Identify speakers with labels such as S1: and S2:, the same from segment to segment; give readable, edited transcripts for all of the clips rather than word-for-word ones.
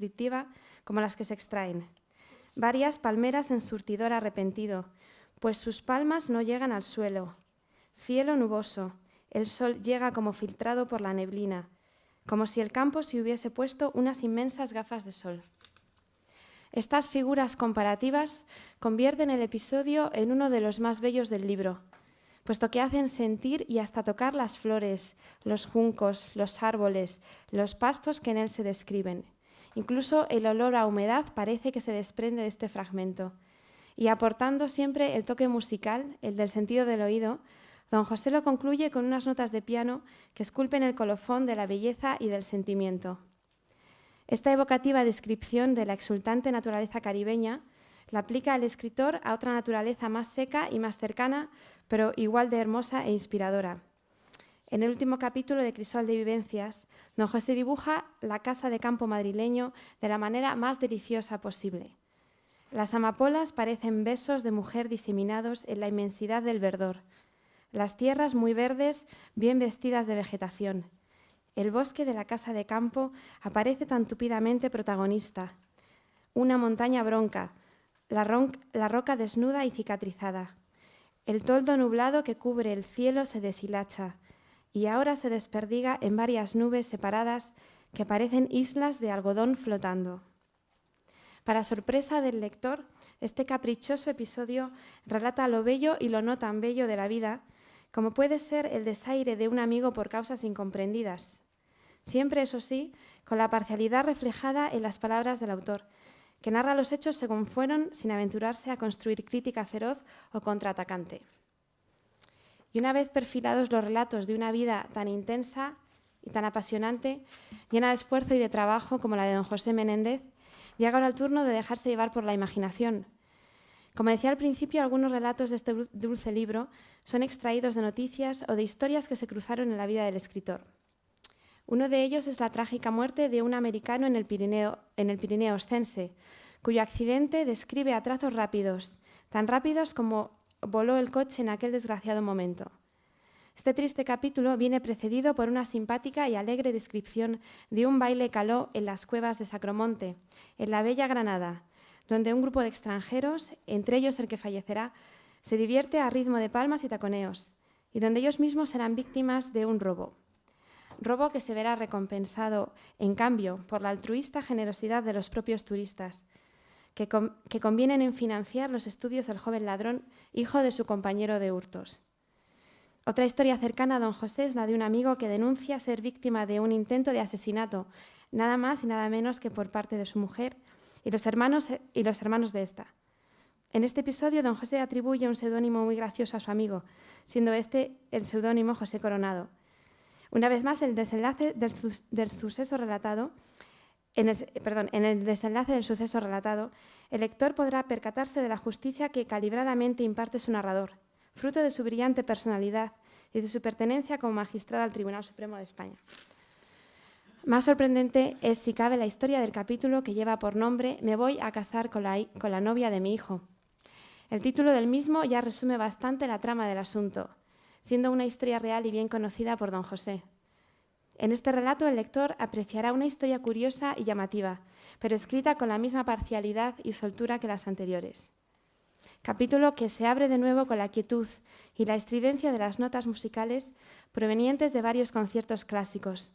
S1: descriptiva como las que se extraen. Varias palmeras en surtidor arrepentido, pues sus palmas no llegan al suelo. Cielo nuboso, el sol llega como filtrado por la neblina, como si el campo se hubiese puesto unas inmensas gafas de sol. Estas figuras comparativas convierten el episodio en uno de los más bellos del libro, puesto que hacen sentir y hasta tocar las flores, los juncos, los árboles, los pastos que en él se describen. Incluso el olor a humedad parece que se desprende de este fragmento. Y aportando siempre el toque musical, el del sentido del oído, don José lo concluye con unas notas de piano que esculpen el colofón de la belleza y del sentimiento. Esta evocativa descripción de la exultante naturaleza caribeña la aplica el escritor a otra naturaleza más seca y más cercana, pero igual de hermosa e inspiradora. En el último capítulo de Crisol de Vivencias, don José dibuja la casa de campo madrileño de la manera más deliciosa posible. Las amapolas parecen besos de mujer diseminados en la inmensidad del verdor. Las tierras muy verdes, bien vestidas de vegetación. El bosque de la casa de campo aparece tan tupidamente protagonista. Una montaña bronca, la roca desnuda y cicatrizada. El toldo nublado que cubre el cielo se deshilacha y ahora se desperdiga en varias nubes separadas que parecen islas de algodón flotando. Para sorpresa del lector, este caprichoso episodio relata lo bello y lo no tan bello de la vida, como puede ser el desaire de un amigo por causas incomprendidas. Siempre, eso sí, con la parcialidad reflejada en las palabras del autor, que narra los hechos según fueron sin aventurarse a construir crítica feroz o contraatacante. Y una vez perfilados los relatos de una vida tan intensa y tan apasionante, llena de esfuerzo y de trabajo como la de don José Menéndez, llega ahora el turno de dejarse llevar por la imaginación. Como decía al principio, algunos relatos de este dulce libro son extraídos de noticias o de historias que se cruzaron en la vida del escritor. Uno de ellos es la trágica muerte de un americano en el Pirineo oscense, cuyo accidente describe a trazos rápidos, tan rápidos como voló el coche en aquel desgraciado momento. Este triste capítulo viene precedido por una simpática y alegre descripción de un baile caló en las cuevas de Sacromonte, en la bella Granada, donde un grupo de extranjeros, entre ellos el que fallecerá, se divierte a ritmo de palmas y taconeos, y donde ellos mismos serán víctimas de un robo. Robo que se verá recompensado, en cambio, por la altruista generosidad de los propios turistas, que convienen en financiar los estudios del joven ladrón, hijo de su compañero de hurtos. Otra historia cercana a don José es la de un amigo que denuncia ser víctima de un intento de asesinato, nada más y nada menos que por parte de su mujer y los hermanos de esta. En este episodio, don José atribuye un seudónimo muy gracioso a su amigo, siendo este el seudónimo José Coronado. Una vez más, el desenlace del suceso relatado, en el desenlace del suceso relatado, el lector podrá percatarse de la justicia que calibradamente imparte su narrador, fruto de su brillante personalidad y de su pertenencia como magistrado al Tribunal Supremo de España. Más sorprendente es, si cabe, la historia del capítulo que lleva por nombre «Me voy a casar con la novia de mi hijo». El título del mismo ya resume bastante la trama del asunto, siendo una historia real y bien conocida por don José. En este relato el lector apreciará una historia curiosa y llamativa, pero escrita con la misma parcialidad y soltura que las anteriores. Capítulo que se abre de nuevo con la quietud y la estridencia de las notas musicales provenientes de varios conciertos clásicos,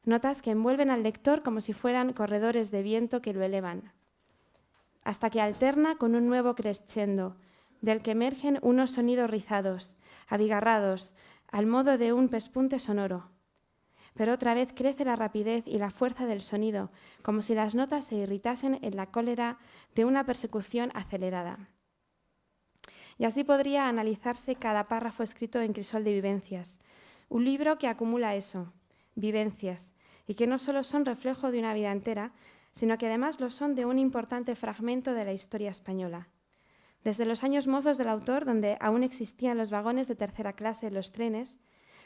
S1: notas que envuelven al lector como si fueran corredores de viento que lo elevan, hasta que alterna con un nuevo crescendo, del que emergen unos sonidos rizados, abigarrados, al modo de un pespunte sonoro. Pero otra vez crece la rapidez y la fuerza del sonido, como si las notas se irritasen en la cólera de una persecución acelerada. Y así podría analizarse cada párrafo escrito en Crisol de Vivencias, un libro que acumula eso, vivencias, y que no solo son reflejo de una vida entera, sino que además lo son de un importante fragmento de la historia española. Desde los años mozos del autor, donde aún existían los vagones de tercera clase en los trenes,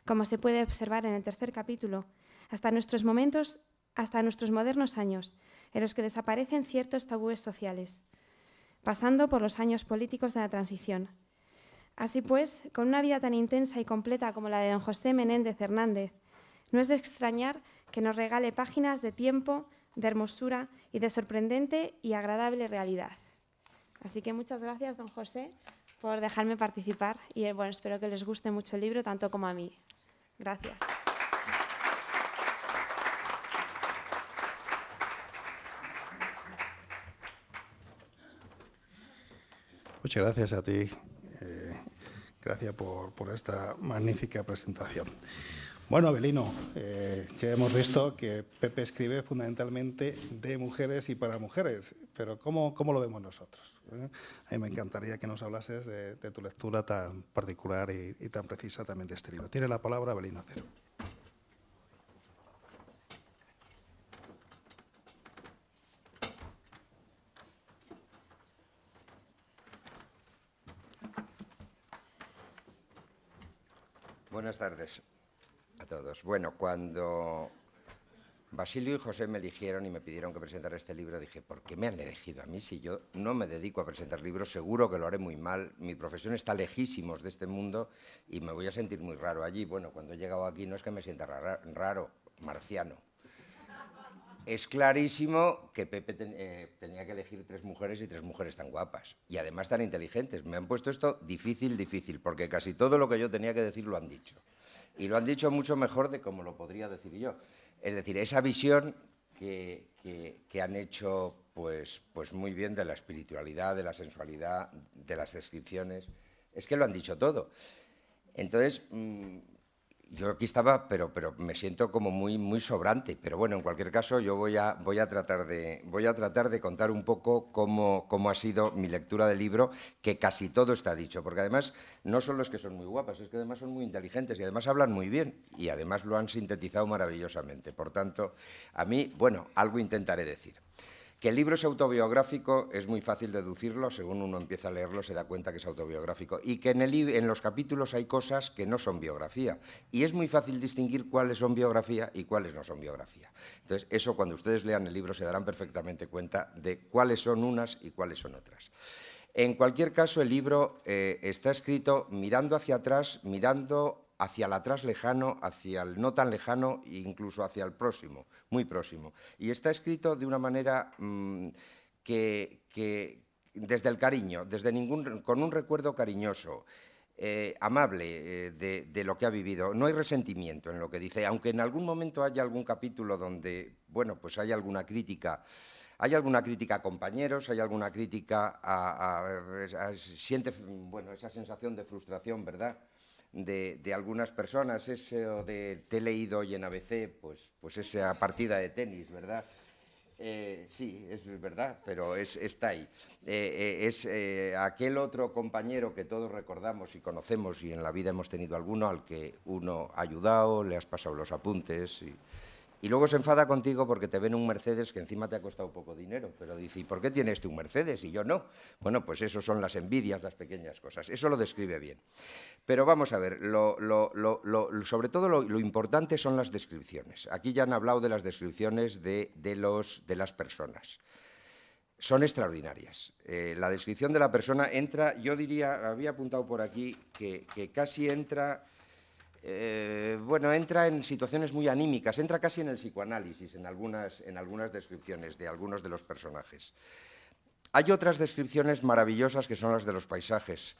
S1: como se puede observar en el tercer capítulo, hasta nuestros modernos años, en los que desaparecen ciertos tabúes sociales, pasando por los años políticos de la transición. Así pues, con una vida tan intensa y completa como la de don José Menéndez Hernández, no es de extrañar que nos regale páginas de tiempo de hermosura y de sorprendente y agradable realidad. Así que muchas gracias, don José, por dejarme participar y bueno, espero que les guste mucho el libro, tanto como a mí. Gracias.
S2: Muchas gracias a ti. Gracias por esta magnífica presentación. Bueno, Avelino, ya hemos visto que Pepe escribe fundamentalmente de mujeres y para mujeres, pero ¿cómo lo vemos nosotros? A mí me encantaría que nos hablases de tu lectura tan particular y tan precisa también de este libro. Tiene la palabra Avelino Acero.
S3: Buenas tardes a todos. Bueno, cuando Basilio y José me eligieron y me pidieron que presentara este libro, dije, ¿por qué me han elegido a mí? Si yo no me dedico a presentar libros, seguro que lo haré muy mal. Mi profesión está lejísimos de este mundo y me voy a sentir muy raro allí. Bueno, cuando he llegado aquí no es que me sienta raro, marciano. Es clarísimo que Pepe tenía que elegir 3 mujeres y 3 mujeres tan guapas. Y además tan inteligentes. Me han puesto esto difícil, porque casi todo lo que yo tenía que decir lo han dicho. Y lo han dicho mucho mejor de como lo podría decir yo. Es decir, esa visión que han hecho pues muy bien de la espiritualidad, de la sensualidad, de las descripciones, es que lo han dicho todo. Entonces, yo aquí estaba, pero me siento como muy sobrante. Pero bueno, en cualquier caso, yo voy a tratar de contar un poco cómo ha sido mi lectura del libro, que casi todo está dicho. Porque además, no solo es que son muy guapas, es que además son muy inteligentes y además hablan muy bien. Y además lo han sintetizado maravillosamente. Por tanto, a mí, bueno, algo intentaré decir. Que el libro es autobiográfico es muy fácil deducirlo, según uno empieza a leerlo se da cuenta que es autobiográfico, y que en los capítulos hay cosas que no son biografía, y es muy fácil distinguir cuáles son biografía y cuáles no son biografía. Entonces, eso cuando ustedes lean el libro se darán perfectamente cuenta de cuáles son unas y cuáles son otras. En cualquier caso, el libro está escrito mirando hacia atrás, mirando hacia el atrás lejano, hacia el no tan lejano e incluso hacia el próximo, muy próximo. Y está escrito de una manera que desde el cariño, con un recuerdo cariñoso, amable de lo que ha vivido. No hay resentimiento en lo que dice, aunque en algún momento haya algún capítulo donde, bueno, pues hay alguna crítica. Hay alguna crítica a compañeros, hay alguna crítica siente, bueno, esa sensación de frustración, ¿verdad?, de algunas personas, eso de te he leído hoy en ABC, pues esa partida de tenis, ¿verdad? Sí, es verdad, pero está ahí. Es aquel otro compañero que todos recordamos y conocemos y en la vida hemos tenido alguno al que uno ha ayudado, le has pasado los apuntes y luego se enfada contigo porque te ven un Mercedes que encima te ha costado poco dinero, pero dice, ¿y por qué tienes tú un Mercedes y yo no? Bueno, pues eso son las envidias, las pequeñas cosas. Eso lo describe bien. Pero vamos a ver, sobre todo lo importante son las descripciones. Aquí ya han hablado de las descripciones de las personas. Son extraordinarias. La descripción de la persona entra, yo diría, había apuntado por aquí, que casi entra... bueno, entra en situaciones muy anímicas, entra casi en el psicoanálisis en algunas descripciones de algunos de los personajes. Hay otras descripciones maravillosas que son las de los paisajes.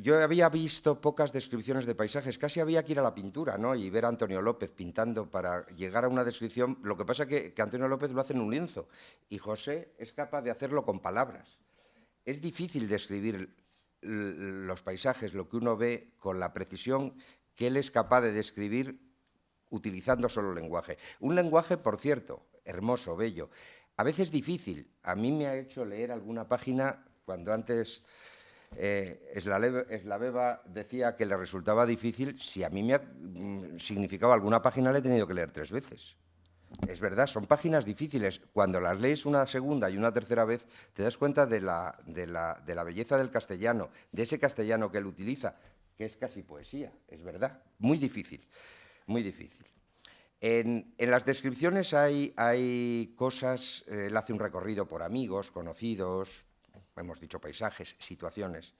S3: Yo había visto pocas descripciones de paisajes, casi había que ir a la pintura, ¿no?, y ver a Antonio López pintando para llegar a una descripción. Lo que pasa es que Antonio López lo hace en un lienzo y José es capaz de hacerlo con palabras. Es difícil describir los paisajes, lo que uno ve, con la precisión que él es capaz de describir utilizando solo lenguaje. Un lenguaje, por cierto, hermoso, bello, a veces difícil. A mí me ha hecho leer alguna página cuando antes Eslaveva decía que le resultaba difícil. Si a mí me ha significado alguna página, la he tenido que leer 3 veces. Es verdad, son páginas difíciles. Cuando las lees una segunda y una tercera vez, te das cuenta de la belleza del castellano, de ese castellano que él utiliza, que es casi poesía, es verdad. Muy difícil, muy difícil. En las descripciones hay cosas, él hace un recorrido por amigos, conocidos, hemos dicho paisajes, situaciones.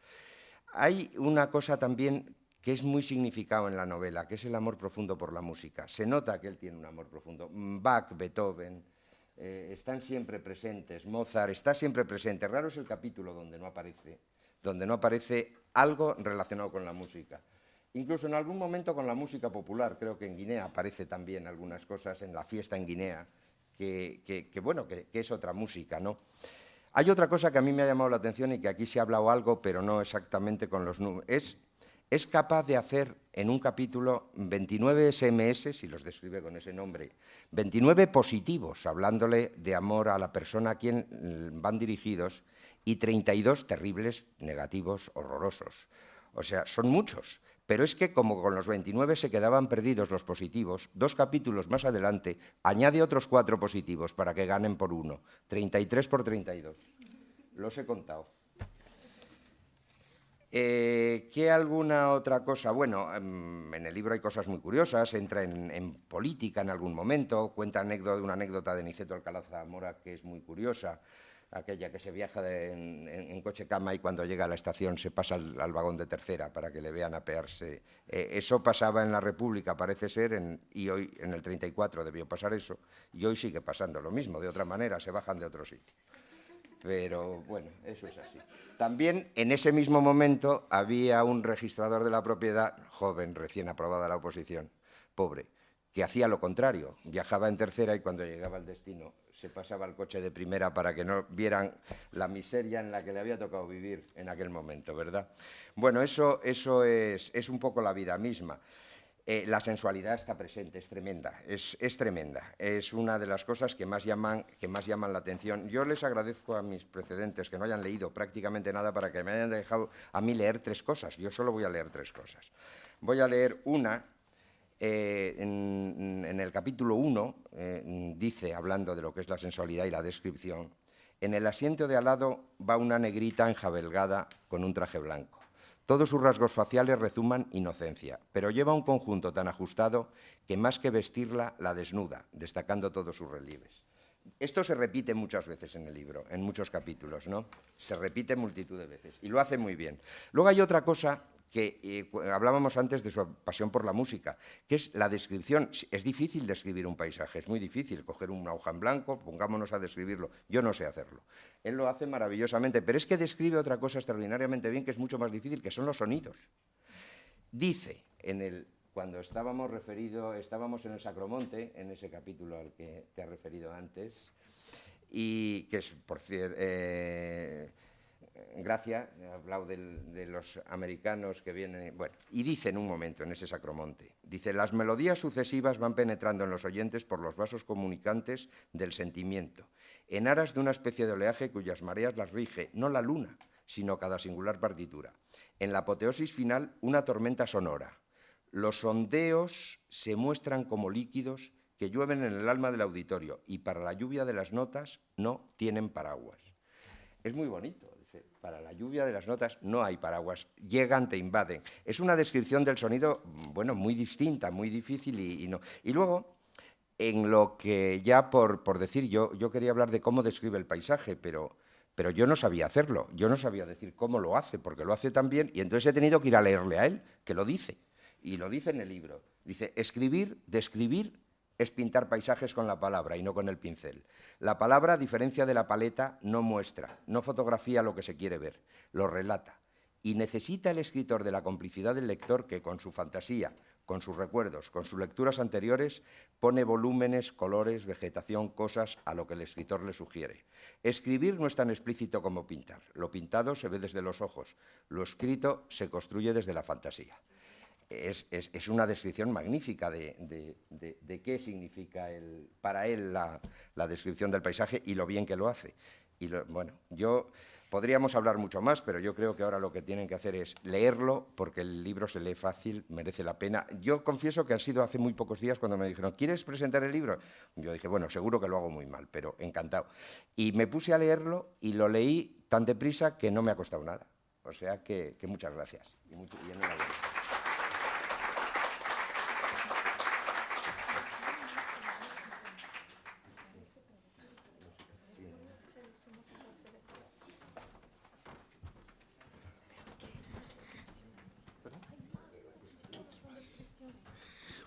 S3: Hay una cosa también que es muy significado en la novela, que es el amor profundo por la música. Se nota que él tiene un amor profundo. Bach, Beethoven, están siempre presentes. Mozart está siempre presente. Raro es el capítulo donde no aparece algo relacionado con la música. Incluso en algún momento con la música popular. Creo que en Guinea aparece también algunas cosas, en la fiesta en Guinea, que es otra música, ¿no? Hay otra cosa que a mí me ha llamado la atención y que aquí se ha hablado algo, pero no exactamente con los números. Es capaz de hacer en un capítulo 29 SMS, si los describe con ese nombre, 29 positivos, hablándole de amor a la persona a quien van dirigidos, y 32 terribles, negativos, horrorosos. O sea, son muchos. Pero es que como con los 29 se quedaban perdidos los positivos, 2 capítulos más adelante añade otros 4 positivos para que ganen por 1. 33 por 32. Los he contado. ¿Qué alguna otra cosa? Bueno, en el libro hay cosas muy curiosas, entra en política en algún momento, cuenta una anécdota de Niceto Alcalá Zamora que es muy curiosa, aquella que se viaja en coche cama y cuando llega a la estación se pasa al vagón de tercera para que le vean apearse. Eso pasaba en la República, parece ser, y hoy en el 34 debió pasar eso, y hoy sigue pasando lo mismo, de otra manera, se bajan de otro sitio. Pero bueno, eso es así. También en ese mismo momento había un registrador de la propiedad, joven, recién aprobada la oposición, pobre, que hacía lo contrario, viajaba en tercera y cuando llegaba al destino se pasaba al coche de primera para que no vieran la miseria en la que le había tocado vivir en aquel momento, ¿verdad? Bueno, eso es un poco la vida misma. La sensualidad está presente, es tremenda, es tremenda. Es una de las cosas que más llaman la atención. Yo les agradezco a mis precedentes que no hayan leído prácticamente nada para que me hayan dejado a mí leer 3 cosas. Yo solo voy a leer 3 cosas. Voy a leer una, en el capítulo 1, dice, hablando de lo que es la sensualidad y la descripción, en el asiento de al lado va una negrita enjabelgada con un traje blanco. Todos sus rasgos faciales rezuman inocencia, pero lleva un conjunto tan ajustado que más que vestirla, la desnuda, destacando todos sus relieves. Esto se repite muchas veces en el libro, en muchos capítulos, ¿no? Se repite multitud de veces y lo hace muy bien. Luego hay otra cosa que hablábamos antes de su pasión por la música, que es la descripción. Es difícil describir un paisaje, es muy difícil coger una hoja en blanco, pongámonos a describirlo. Yo no sé hacerlo. Él lo hace maravillosamente, pero es que describe otra cosa extraordinariamente bien, que es mucho más difícil, que son los sonidos. Dice, cuando estábamos en el Sacromonte, en ese capítulo al que te has referido antes, y que es, por cierto, Gracia, he hablado de los americanos que vienen, bueno, y dice en un momento en ese Sacromonte, dice, las melodías sucesivas van penetrando en los oyentes por los vasos comunicantes del sentimiento, en aras de una especie de oleaje cuyas mareas las rige, no la luna, sino cada singular partitura. En la apoteosis final, una tormenta sonora. Los sondeos se muestran como líquidos que llueven en el alma del auditorio y para la lluvia de las notas no tienen paraguas. Es muy bonito. Para la lluvia de las notas no hay paraguas, llegan, te invaden. Es una descripción del sonido, bueno, muy distinta, muy difícil y no. Y luego, en lo que ya por decir, yo quería hablar de cómo describe el paisaje, pero yo no sabía hacerlo, yo no sabía decir cómo lo hace, porque lo hace tan bien, y entonces he tenido que ir a leerle a él, que lo dice, y lo dice en el libro. Dice, describir es pintar paisajes con la palabra y no con el pincel. La palabra, a diferencia de la paleta, no muestra, no fotografía lo que se quiere ver, lo relata. Y necesita el escritor de la complicidad del lector que, con su fantasía, con sus recuerdos, con sus lecturas anteriores, pone volúmenes, colores, vegetación, cosas a lo que el escritor le sugiere. Escribir no es tan explícito como pintar. Lo pintado se ve desde los ojos, lo escrito se construye desde la fantasía. Es una descripción magnífica de qué significa para él la descripción del paisaje y lo bien que lo hace. Bueno, podríamos hablar mucho más, pero yo creo que ahora lo que tienen que hacer es leerlo, porque el libro se lee fácil, merece la pena. Yo confieso que ha sido hace muy pocos días cuando me dijeron, ¿quieres presentar el libro? Yo dije, bueno, seguro que lo hago muy mal, pero encantado. Y me puse a leerlo y lo leí tan deprisa que no me ha costado nada. O sea que muchas gracias. Y enhorabuena.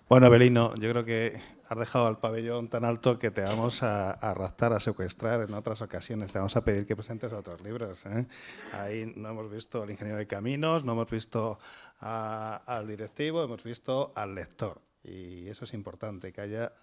S2: Bueno, Avelino, yo creo que has dejado el pabellón tan alto que te vamos a raptar, a secuestrar en otras ocasiones. Te vamos a pedir que presentes otros libros, ¿eh? Ahí no hemos visto al ingeniero de caminos, no hemos visto al directivo, hemos visto al lector. Y eso es importante, que haya